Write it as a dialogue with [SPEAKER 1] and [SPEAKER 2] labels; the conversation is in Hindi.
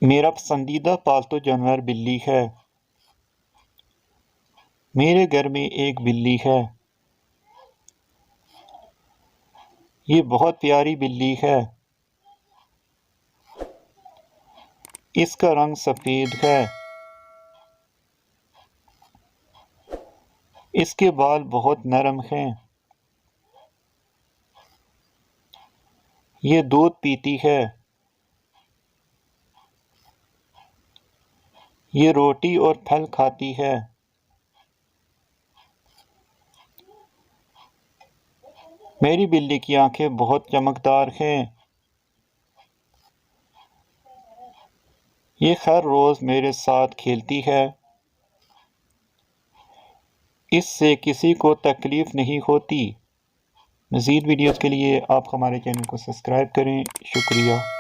[SPEAKER 1] मेरा पसंदीदा पालतू जानवर बिल्ली है। मेरे घर में एक बिल्ली है। ये बहुत प्यारी बिल्ली है। इसका रंग सफ़ेद है। इसके बाल बहुत नरम हैं। ये दूध पीती है। ये रोटी और फल खाती है। मेरी बिल्ली की आंखें बहुत चमकदार हैं। ये हर रोज़ मेरे साथ खेलती है। इससे किसी को तकलीफ़ नहीं होती। मज़ीद वीडियोज़ के लिए आप हमारे चैनल को सब्सक्राइब करें। शुक्रिया।